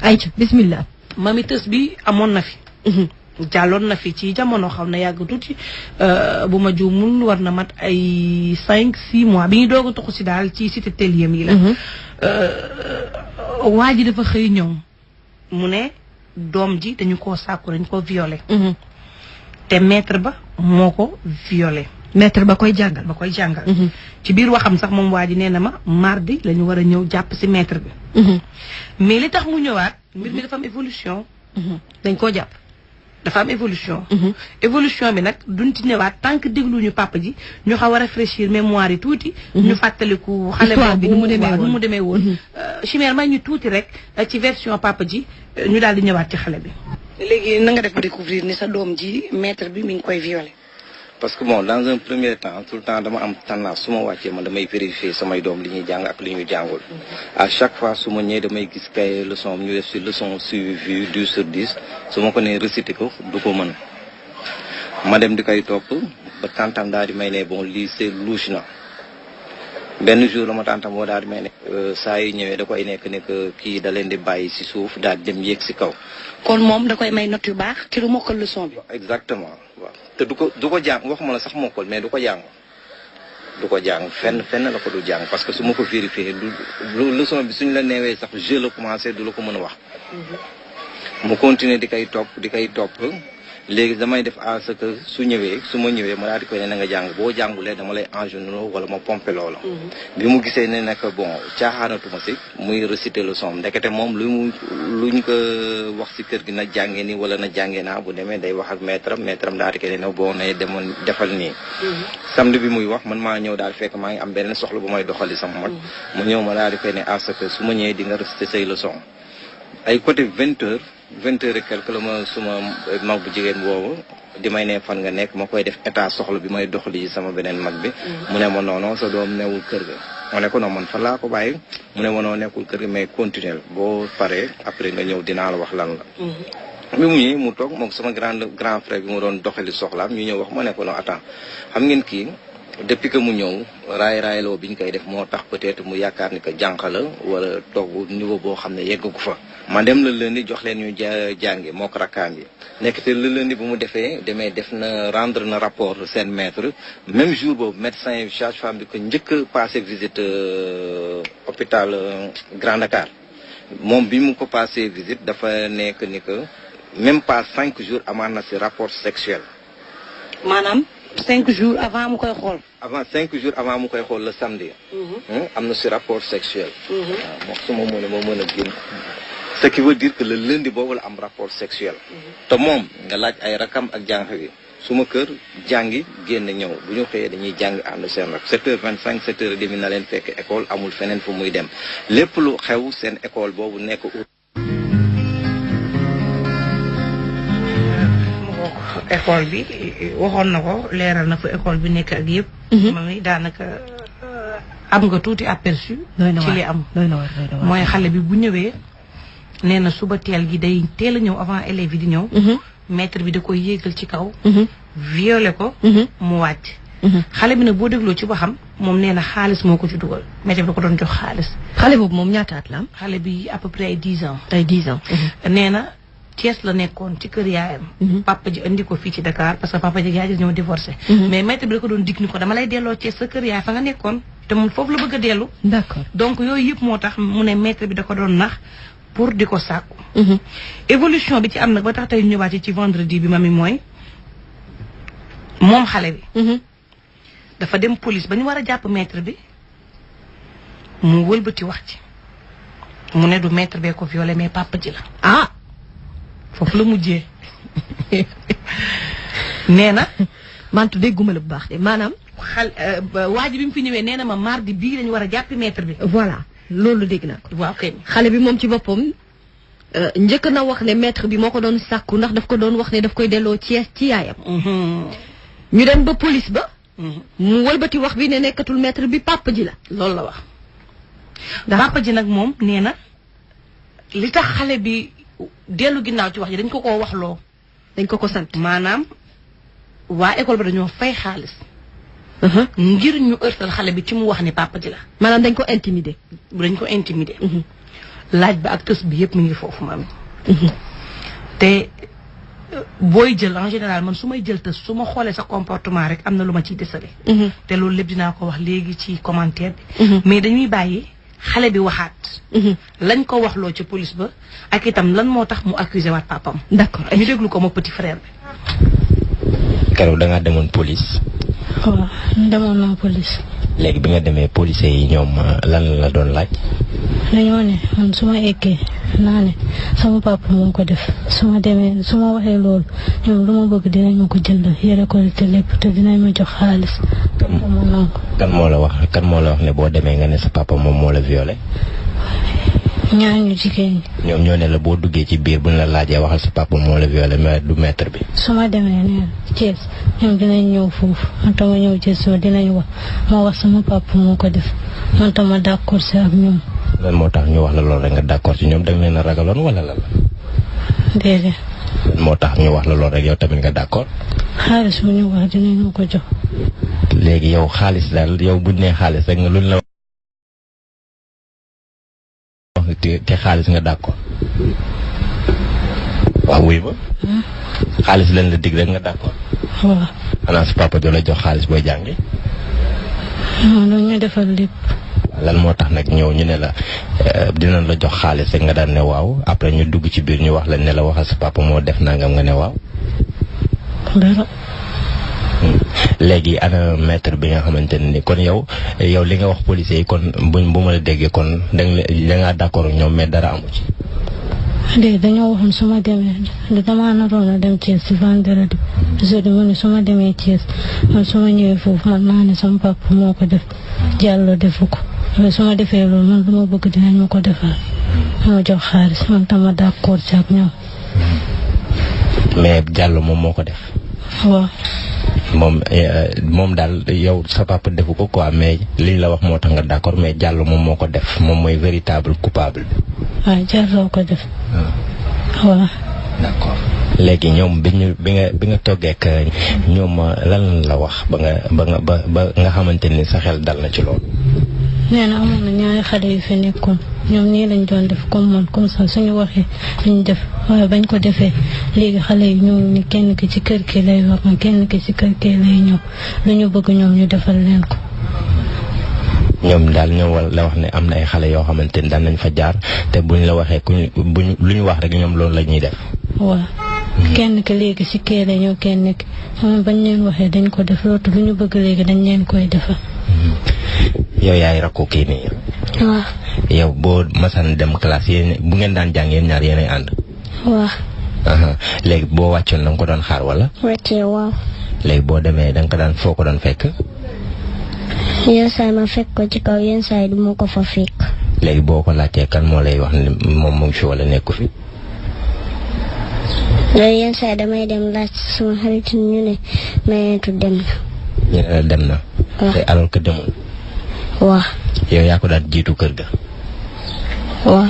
ayca bismillah. mami tës bi amoon na fi. jàlloon na fi ci jamono xaw na yàgg tuuti bu ma juumul war na mat ay 5-6 mois bi ñu doog a toxu si daal ci cité Teliem yi la. waa ji dafa xëy ñëw mu ne doom ji dañu koo sàkku dañu ko violé. te maître ba moo ko violé. maître ba koy jàngal. ci biir waxam sax moom waa ji nee na ma mardi la ñu war a ñëw jàpp si maître bi. mais li tax mu ñëwaat mbir mi dafa am évolution. dañ koo jàpp. dafa am évolution. évolution bi nag duñ ci ñëwaat tant que dégluñu papa ji ñu xaw a rafraîchir mémoire yi tuuti. ñu fàttaliku xale bi nu mu demee woon Chimère may ñu tuuti rek ci version papa ji ñu daal di ñëwaat ci xale bi. léegi na nga def ba découvrir ni sa doom ji maître bi mi ngi koy violé. parce que bon dans un premier temps tout le temps dama am tendance su ma wàccee man damay vérifier samay doom li ñuy jàng ak li ñuy jàngul. à chaque fois su ma ñëwee damay gis kay leçon ñu def si leçon suivie 10 sur 10 su ma ko nee récité ko du ko mën ma dem di koy topp ba tantam daal di may ne bon lii c'est louche na benn jour la ma tantam boo daal di may ne saa yu ñëwee da koy nekk ne que kii da leen di bàyyi si suuf daal di dem yéeg si kaw. kon moom da koy may note yu baax ci lu mokkal leçon bi. exactement waaw te du ko jàng waxuma la sax mokkal mais du ko jàng fenn la ko du jàng parce que su ma ko vérifié du leçon bi suñ la neewee sax je la commencé du la ko mën a wax. mu continuer di koy topp léegi damay def à ce que su ma ñëwee ma daal di koy ne na nga jàng boo jàngulee dama lay enjournaloo wala ma pompé loola. bi mu gisee ne nag bon caaxaanatuma si muy réciter leçon ndekete moom luñ ko wax si kër gi na jàngee nii wala na jàngee naa bu demee day wax ak maître am daal di koy ne boo nee demoon defal nii. samedi bi muy wax man maa ñëw daal fekk maa ngi am beneen soxla bu may doxali sama mag. mu ñëw ma daal di koy ne à ce que su ma ñëwee di nga réciter say leçon ay côté 20h et quelque la ma suma mag bu jigéen boobu di may ne fan nga nekk ma koy def état soxla bi may doxali ci sama beneen mag bi. mu ne ma non sa doom newul kër ga. ma ne ko non man fan laa ko bàyyi mu ne ma noo nekkul kër ga mais continuer boo paree après nga ñëw dinaa la wax lan la. bi mu ñëwee mu toog moom sama grand frère bi mu doon doxali soxlaam ñu ñëw wax ma ne ko non attends xam ngeen kii depuis que mu ñëw raay-raayloo bi ñu koy def moo tax peut-être mu yaakaar ni que jànq la wala toog niveau boo xam ne yeggu fa. ma dem la lundi jox leen ñu jàngi moo ko rakkaam yi nekk te le lundi bu mu def na rendre na rapport seen maître même jour boobu médecin sage-femme bi ko njëkk a passé visite hôpital Grand Dakar moom bi mu ko passé visite dafa nekk ni que même pas 5 jours amaan na si rapport sexuel. maanaam 5 jours avant mu koy xool. avant 5 jours avant mu koy xool le samedi. am na si rapport sexuel. waaw moom su ma mën a génn. ce qui veut dire que le lundi boobu la am rapport sexuel. te moom nga laaj ay rakam ak jànq bi suma kër jàngi génn ñëw bu ñu xëyee dañuy jàng ànd seen rak 7h25 7h30 na leen fekk école amul feneen fu muy dem lépp lu xew seen école boobu nekk. école bi waxoon na ko leeral na fa école bi nekk ak yëpp. mami daanaka am nga tuuti aperçu. ci li am mooy xale bi bu ñëwee. nee na suba teel gi day teel a ñëw avant élèves yi di ñëw. maître bi da koy yéegal ci kaw. violé ko. mu wàcc. xale bi nag boo dégloo ci waxam moom nee na xaalis moo ko ci dugal maître bi da ko doon jox xaalis. xale boobu moom ñaata at la am. xale bi à peu près ay 10 ans. ay 10 ans. nee na Thiès la nekkoon ci kër yaayam. papa ji andi ko fii ci Dakar parce que papa ji yaay ji ñëw divorcé. mais maître bi da ko doon dig ni ko dama lay delloo Thiès sa kër yaay fa nga nekkoon te moom foofu la bëgg a dellu. d'accord donc yooyu yëpp moo tax mu ne maître bi da ko doon nax. pour di ko sàkku. évolution bi ci am nag ba tax tey ñëwaat ci vendredi bi mami mooy moom xale bi. dafa dem police ba ñu war a jàpp maître bi mu wëlbati wax ci mu ne du maître bee ko violé mais papa ji la. ah foofu la mujjee nee na. mantu dégguma la bu baax de maanaam. waa ji bi mu fi ñëwee nee na ma mardi bii lañu war a jàppi maître bi. voilà. loolu dégg naa ko. waaw kay xale bi moom ci boppam njëkk na wax ne maître bi moo ko doon sàkku ndax daf ko doon wax ne daf koy delloo ci yaayam. ñu dem ba police ba. mu wëlbati wax bi ne nekkatul maître bi papa ji la. loolu la wax. papa ji nag moom nee na li tax xale bi dellu ginnaaw ci wax ji dañ ko koo waxloo. dañ ko sant. maanaam waa école ba dañoo fay xaalis. ngir ñu ërtal xale bi ci mu wax ni papa ji la. maanaam dañ ko intimider. dañ ko intimider. laaj ba ak tës bi yëpp mi ngi foofu mami te booy jël en général man su may jël tës su ma xoolee sa comportement rek am na lu ma ciy desale te loolu lépp dinaa ko wax léegi ci commentaire bi mais dañuy bàyyi xale bi waxaat lañ ko waxloo ci police ba ak itam lan moo tax mu accusé waat papam d'accord ñu déglu ko ma petit frère bi keroog da ngaa demoon police waaw demoon naa police léegi bi nga demee policiers yi ñoom lan la doon laaj dañoo ne man su ma eggee naa ne sama papa moo ko def su ma demee su ma waxee loolu ñoom lu ma bëgg dinañ ma ko jënd yére ko te lépp te dinañ ma jox xaalis kan moo la wax ne boo demee nga ne sa papa moom moo la violé ñaar ñu jigéen ñi ñoom ñoo ne la boo duggee ci biir buñ la laajee waxal sa papa moo la violé mais du maître bi su ma demee nee Thiès ñoom dinañ ñëw foofu man tama ñëw Thiès soo dinañ wax ma wax sama papa moo ko def man tama d'accord si ak ñoom lan moo tax ñu wax la loolu rek nga d'accord ci ñoom da nga leen a ragaloon wala lan déedéet lan moo tax ñu wax la loolu rek yow tamit nga d'accord xaalis bu ñu wax dinañ ma ko jox léegi yow xaalis daal yow buñ nee xaalis rek nga luñ la wax te xaalis nga d'accord waaw wuy ba xaalis lañ la dig rek nga d'accord waaw xanaa sa papa doo la jox xaalis booy jàngi non ñu defal lépp lan moo tax nag ñëw ñu ne la dinañ la jox xaalis rek nga daan ne waaw après ñu dugg ci biir ñu wax la ne la waxal sa papa moo def nangam nga ne waaw dara léegi ana maître bi nga xamante ne ni kon yow li nga wax policiers yi kon bu ma la déggee kon da ngaa d'accord ak ñoom mais dara amu ci. léegi dañoo waxoon su ma demee damaa naroon a dem Thiès si vendredi jeudi mu ne su ma demee Thiès man su ma ñëwee foofu man naa ne sama papa moo ko def Diallo defu ko mais su ma defee loolu man lu ma bëgg dinañ ma ko defal moo jox xaalis man tama d'accord ci ak ñoom. mais Diallo moom moo ko def. waaw. moom daal yow sa papa defu ko quoi mais liñ la wax moo tax nga d'accord mais Diallo moom moo ko def moom mooy véritable coupable bi. waaw Diallo ko def. waaw. d'accord léegi ñoom bi nga toggee ak ñoom lan la wax ba nga xamante ni sa xel dal na ci loolu. nee na amoon na ñaari xale yu fi nekkoon ñoom nii lañ doon def comme man comme ça suñu waxee liñ def waaye bañ ko defee léegi xale yi ñëw ni kenn ki ci kër ki lay wax kenn ki ci kër ki lay ñëw lu ñu bëgg ñoom ñu defal leen ko. ñoom daal ñoom la wax ne am na ay xale yoo xamante ni daan nañ fa jaar te buñ la waxee lu ñu wax rek ñoom loolu la ñuy def. waaw. kenn ki léegi ci kër lay ñëw kenn ki xam bañ leen waxee dañ ko def loolu lu ñu bëgg léegi dañ leen koy defal. yow yaay rakku kii nii. waaw. yow boo masaan dem classe yéen bu ngeen daan jàng yéen ñaar yéenay ànd. waaw. léegi boo wàccoon da nga ko doon xaar wala. wàccee waaw. léegi boo demee da nga ko daan foo ko doon fekk. yenn saa yi ma fekk ko ci kaw yenn saa yi du ma ko fa fekk. léegi boo ko laajtee kan moo lay wax ne moom mu ngi fi wala nekku fi. loolu yenn saa yi damay dem laaj sama xarit ñu ne mayeetu dem na. ñu ne la dem na. waaw te alors que demul. waaw. yow yaa ko daan jiitu kër ga. waaw.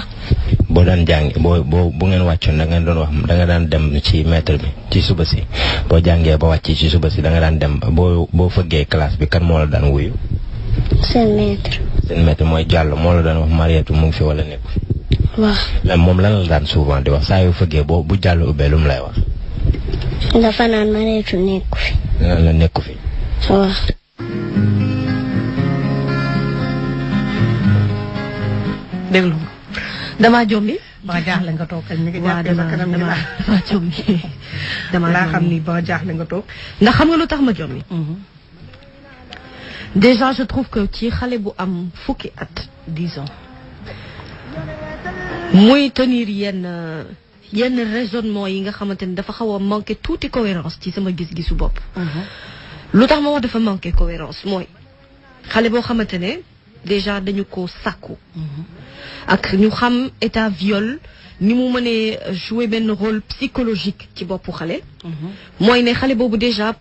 boo daan jàng bu ngeen wàccoon da ngeen doon wax da nga daan dem ci maître bi ci suba si boo jàngee ba wàcc ci suba si da nga daan dem boo fëggee classe bi kan moo la daan wuyu. seen maître. seen maître mooy Diallo moo la daan wax Mariétu mu ngi fi wala nekku fi. waaw. moom lan la daan souvent di wax saa yoo fëggee bu Diallo ubbee lu mu lay wax. dafa naan Mariétu nekku fi. lan la nekku fi. waaw. déglu damaa jombi. ba jaaxle nga toog kañ mi ngi jàppee sa kanam gi damaa jombi. laa xam ni ba jaaxle nga toog. ndax xam nga lu tax ma jombi. déjà je trouve que ci xale bu am fukki at 10 ans muy tenir yenn raisonnement yi nga xamante ni dafa xaw a manqué tuuti cohérence ci sama gis-gisu bopp. lu tax ma wax dafa manqué cohérence mooy xale boo xamante ne déjà dañu ko sàkku. ak ñu xam état viol ni mu mënee jouer benn rôle psychologique ci boppu xale. mooy ne xale boobu déjà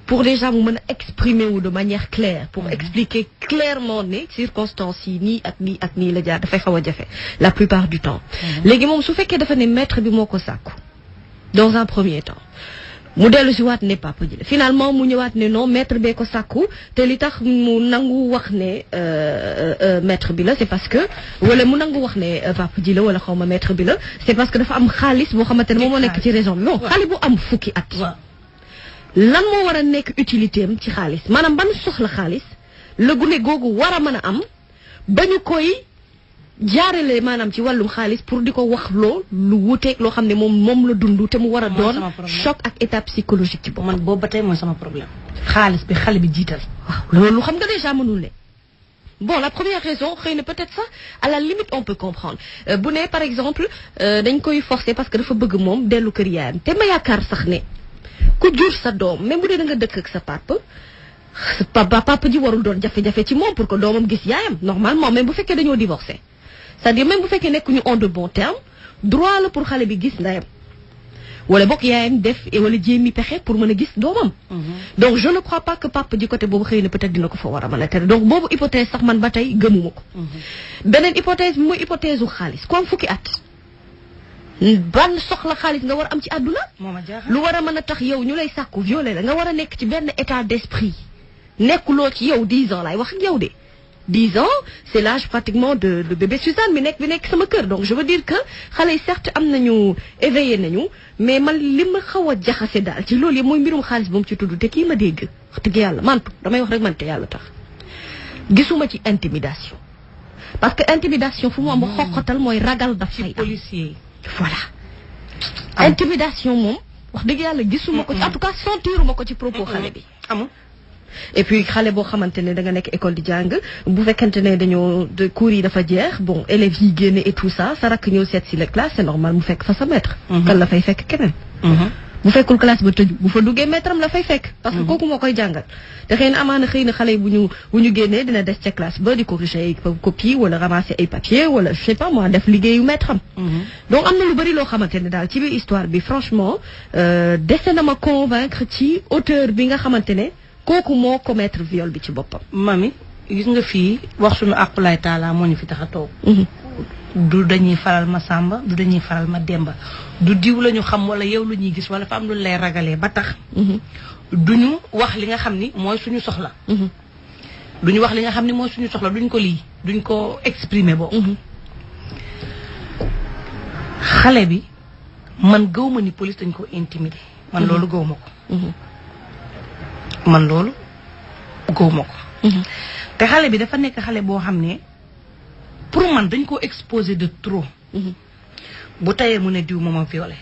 pour déjà mu mën a exprimer wu de manière claire pour expliquer clairement ne circonstances yi nii ak nii ak nii la jaar dafay xaw a jafe la plupart du temps. léegi moom su fekkee dafa ne maître bi moo ko sàkku dans un premier temps mu dellu si waat ne papa ji la finalement mu ñëwaat ne non maître bee ko sàkku te li tax mu nangu wax ne maître bi la c'est parce que wala mu nangu wax ne papa ji la wala xawma maître bi la c'est parce que dafa am xaalis boo xamante ne moom moo nekk ci raison bi bon xale bu am fukki at lan moo war a nekk utilité am ci xaalis maanaam ban soxla xaalis la gune googu war a mën a am ba ñu koy jaarale maanaam ci wàllum xaalis pour di ko wax loo lu wuteeg loo xam ne moom la dund te mu war a doon choc ak état psychologique ci bopp. man boobu ba tey mooy sama problème. xaalis bi xale bi jiital. waaw loolu xam nga déjà mënul ne bon la première raison xëy na peut-être ça à la limite on peut comprendre bu ne par exemple dañ koy forcer parce que dafa bëgg moom dellu kër yaayam te ma yaakaar sax ne ku jur sa doom même bu dee da nga dëkk ak sa papa ji warul doon jafe-jafe ci moom pour que doomam gis yaayam normalement même bu fekkee dañoo divorcé. c'est-à-dire même bu fekkee nekkuñu en de bon terme droit la pour xale bi gis ndeyam wala bokk yaayam def wala jéemi pexe pour mën a gis doomam. donc je ne crois pas que papa ji côté boobu xëy na peut-être dina ko fa war a mën a tere donc boobu hypothèse sax man ba tey gëmuma ko. beneen hypothèse bi mooy hypothèse u xaalis comme fukki at. ban soxla xaalis nga war a am ci àdduna. lu war a mën a tax yow ñu lay sàkku violé la nga war a nekk ci benn état d'esprit nekkuloo ci yow 10 ans laay wax ak yow de. 10 ans c'est l'âge pratiquement de bébé Suzanne bi nekk sama kër donc je veux dire que xale yi certes am nañu éveillé nañu mais man li ma xaw a jaxase daal ci loolu yëpp mooy mbirum xaalis bu mu ci tudd te kii ma dégg wax dëgg yàlla mantu damay wax rek man te yàlla tax gisuma ci intimidation parce que intimidation fu mu am xoqatal mooy ragal daf fay am policier voilà intimidation moom wax dëgg yàlla gisuma ko ci en tout cas sentiruma ko ci propos xale bi amul et puis xale boo xamante ne da nga nekk école di jàng bu fekkente ne dañoo cours yi dafa jeex bon élèves yi génne et tout ça sa rakk ñëw seet si la classe c'est normal mu fekk fa sa maître kan la fay fekk keneen bu fekkul classe ba tëju bu fa duggee maître am la fay fekk parce que kooku moo koy jàngal te xëy na amaana xëy na xale yi bu ñu génnee dina des ca classe ba di corriger ay copie wala ramasser ay papier wala je sais pas moi def liggéeyu maître am donc am na lu bari loo xamante ne daal ci biir histoire bi franchement dese na ma convaincre ci auteur bi nga xamante ne kooku moo commettre viol bi ci boppam. mami gis nga fii wax suñu àqulaay taala moo ñu fi tax a toog. du dañuy faral ma Samba du dañuy faral ma Demba du diw la ñu xam wala yow la ñuy gis wala fa am lu lay ragalee ba tax. duñu wax li nga xam ni mooy suñu soxla. duñu wax li nga xam ni mooy suñu soxla duñ ko lii duñ ko exprimer boobu. xale bi man gëw ma ni police dañ ko intimider. man loolu gëw ma ko. man loolu góoma ko te xale bi dafa nekk xale boo xam ne pour man dañ ko exposé de trop bu tayee mu ne diw moom a violé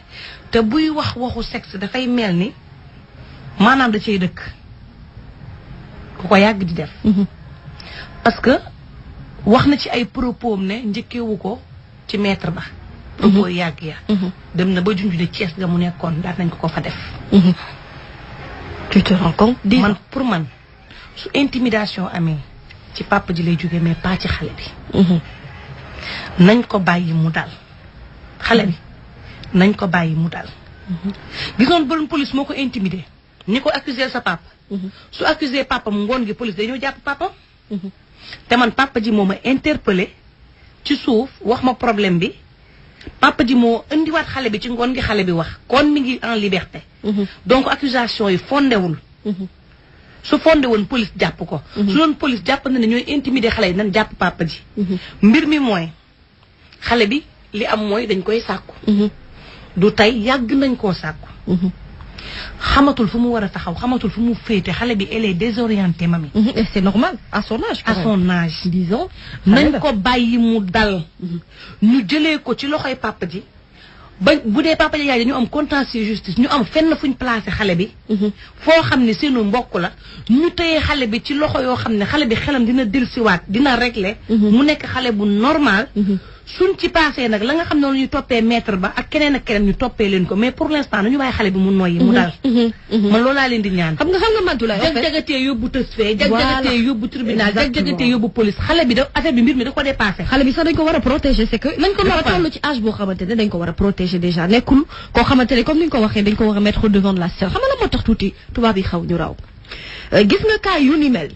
te buy wax waxu sexe dafay mel ni maanaam da cay dëkk ku ko yàgg di def parce que wax na ci ay propos ne njëkkewu ko ci maître ba propos yàgg ya dem na ba junj de Thiès ga mu nekkoon daan nañ ko fa def tu te rends compte man pour man su intimidation amee ci papa ji lay jógee mais pas ci xale bi nañ ko bàyyi mu dal xale bi nañ ko bàyyi mu dal gisoon bon police moo ko intimidé ni ko accuser sa papa su accuser papa mu ngoon gi police dañoo jàpp papa te man papa ji moo ma interpellé ci suuf wax ma problème bi papa ji moo indiwaat xale bi ci ngoon gi xale bi wax kon mi ngi en liberté donc accusation yi fondewul su fondé woon police jàpp ko su doon police jàpp na ne ñooy intimider xale yi nan jàpp papa ji mbir mi mooy xale bi li am mooy dañ koy sàkku du tey yàgg nañ koo sàkku xamatul fu mu war a taxaw xamatul fu mu féete xale bi elle est désorientée mami et c'est normal à son âge disons nañ ko bàyyi mu dal ñu jëlee ko ci loxoy papa ji ba bu dee papa ji yaay dañu am contentieux justice ñu am fenn fuñ placé xale bi foo xam ne seenu mbokk la ñu tëyee xale bi ci loxo yoo xam ne xale bi xelam dina dellusiwaat dina régler mu nekk xale bu normal suñ ci passé nag la nga xam ne la ñuy toppee maître ba ak keneen ak keneen ñu toppee leen ko mais pour l'instant nañu bàyyi xale bi mu noyyi mu dal man loolu laa leen di ñaan xam nga Mantoulaye jag-jagatee yóbbu tës fee jag-jagatee yóbbu tribunal jag-jagatee yóbbu police xale bi da affaire bi mbir mi da ko dépassé xale bi sax dañ ko war a protéger c'est que nañ ko dafa toll ci âge boo xamante ne dañ ko war a protéger déjà nekkul koo xamante ne comme ni ñu ko waxee dañ ko war a mettre devant de la scène xam nga la moo tax tuuti tubaab yi xaw ñu raw gis nga cas yu ni mel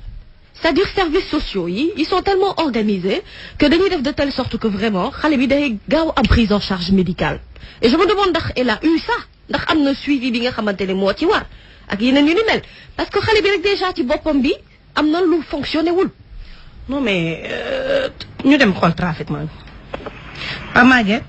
c'est-à-dire services sociaux yi ils sont tellement organisés que dañuy def de telle sorte que vraiment xale bi day gaaw am prise en charge médicale et je me demande ndax elle a eu ça ndax am na suivi bi nga xamante ne moo ci war ak yeneen yu ni mel parce que xale bi rek déjà ci boppam bi am na lu fonctionné wul. non mais ñu dem xool trafic man. Maguette.